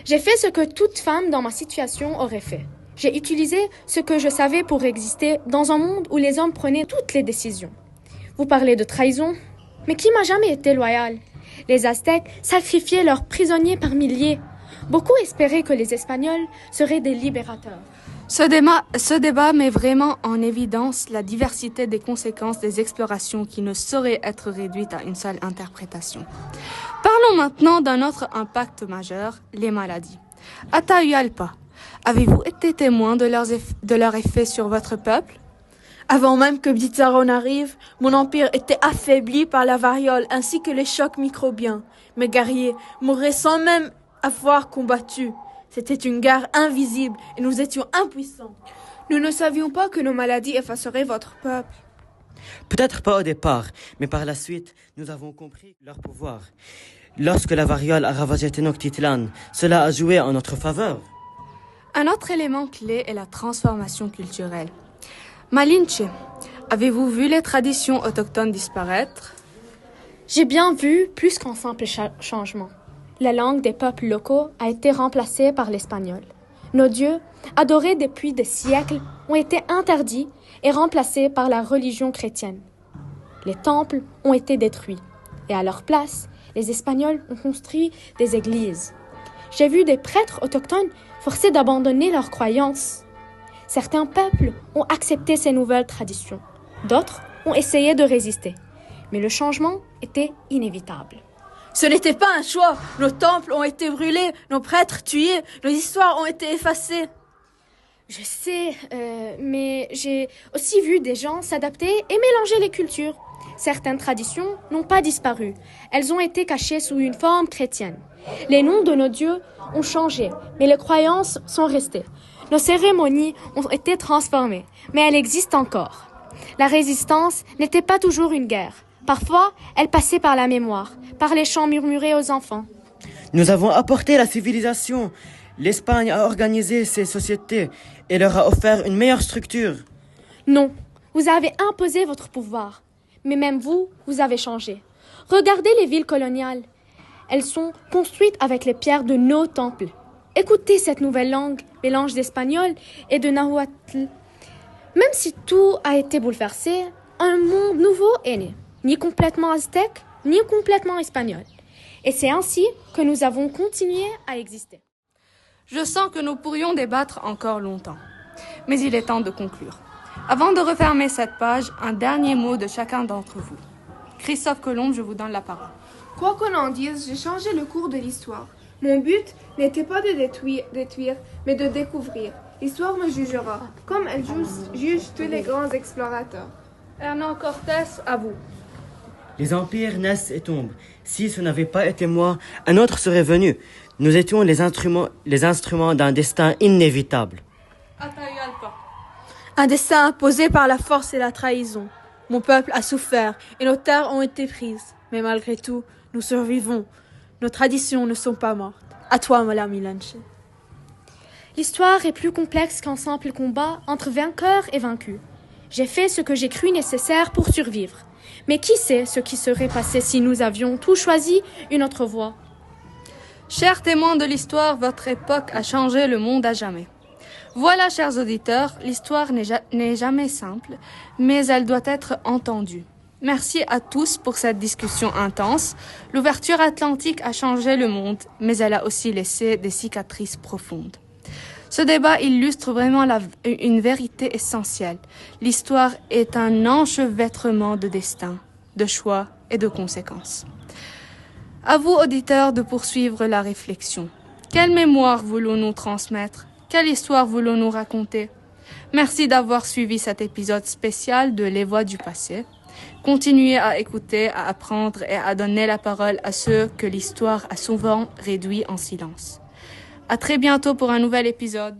J'ai fait ce que toute femme dans ma situation aurait fait. J'ai utilisé ce que je savais pour exister dans un monde où les hommes prenaient toutes les décisions. Vous parlez de trahison, mais qui m'a jamais été loyal? Les Aztèques sacrifiaient leurs prisonniers par milliers. Beaucoup espéraient que les Espagnols seraient des libérateurs. Ce débat met vraiment en évidence la diversité des conséquences des explorations qui ne sauraient être réduites à une seule interprétation. Parlons maintenant d'un autre impact majeur, les maladies. Atahualpa, avez-vous été témoin de leur effet sur votre peuple? Avant même que Pizarro n'arrive, mon empire était affaibli par la variole ainsi que les chocs microbiens. Mes guerriers mouraient sans même avoir combattu. C'était une guerre invisible et nous étions impuissants. Nous ne savions pas que nos maladies effaceraient votre peuple. Peut-être pas au départ, mais par la suite, nous avons compris leur pouvoir. Lorsque la variole a ravagé Tenochtitlan, cela a joué en notre faveur. Un autre élément clé est la transformation culturelle. Malinche, avez-vous vu les traditions autochtones disparaître? J'ai bien vu plus qu'un simple changement. La langue des peuples locaux a été remplacée par l'espagnol. Nos dieux, adorés depuis des siècles, ont été interdits et remplacés par la religion chrétienne. Les temples ont été détruits et à leur place, les Espagnols ont construit des églises. J'ai vu des prêtres autochtones forcés d'abandonner leurs croyances. Certains peuples ont accepté ces nouvelles traditions. D'autres ont essayé de résister. Mais le changement était inévitable. Ce n'était pas un choix. Nos temples ont été brûlés, nos prêtres tués, nos histoires ont été effacées. Je sais, mais j'ai aussi vu des gens s'adapter et mélanger les cultures. Certaines traditions n'ont pas disparu. Elles ont été cachées sous une forme chrétienne. Les noms de nos dieux ont changé, mais les croyances sont restées. Nos cérémonies ont été transformées, mais elles existent encore. La résistance n'était pas toujours une guerre. Parfois, elle passait par la mémoire, par les chants murmurés aux enfants. Nous avons apporté la civilisation. L'Espagne a organisé ses sociétés et leur a offert une meilleure structure. Non, vous avez imposé votre pouvoir. Mais même vous, vous avez changé. Regardez les villes coloniales. Elles sont construites avec les pierres de nos temples. Écoutez cette nouvelle langue, mélange d'espagnol et de nahuatl. Même si tout a été bouleversé, un monde nouveau est né. Ni complètement aztèque, ni complètement espagnol. Et c'est ainsi que nous avons continué à exister. Je sens que nous pourrions débattre encore longtemps. Mais il est temps de conclure. Avant de refermer cette page, un dernier mot de chacun d'entre vous. Christophe Colomb, je vous donne la parole. Quoi qu'on en dise, j'ai changé le cours de l'histoire. Mon but n'était pas de détruire, mais de découvrir. L'histoire me jugera, comme elle juge tous les grands explorateurs. Hernán Cortés, à vous. Les empires naissent et tombent. Si ce n'avait pas été moi, un autre serait venu. Nous étions les instruments d'un destin inévitable. Atahualpa. Un destin imposé par la force et la trahison. Mon peuple a souffert et nos terres ont été prises. Mais malgré tout, nous survivons. Nos traditions ne sont pas mortes. À toi, Madame Malinche. L'histoire est plus complexe qu'un simple combat entre vainqueurs et vaincus. J'ai fait ce que j'ai cru nécessaire pour survivre. Mais qui sait ce qui serait passé si nous avions tous choisi une autre voie? Chers témoins de l'histoire, votre époque a changé le monde à jamais. Voilà, chers auditeurs, l'histoire n'est jamais simple, mais elle doit être entendue. Merci à tous pour cette discussion intense. L'ouverture atlantique a changé le monde, mais elle a aussi laissé des cicatrices profondes. Ce débat illustre vraiment une vérité essentielle. L'histoire est un enchevêtrement de destin, de choix et de conséquences. À vous, auditeurs, de poursuivre la réflexion. Quelle mémoire voulons-nous transmettre? Quelle histoire voulons-nous raconter? Merci d'avoir suivi cet épisode spécial de Les Voix du passé. Continuez à écouter, à apprendre et à donner la parole à ceux que l'histoire a souvent réduits en silence. À très bientôt pour un nouvel épisode.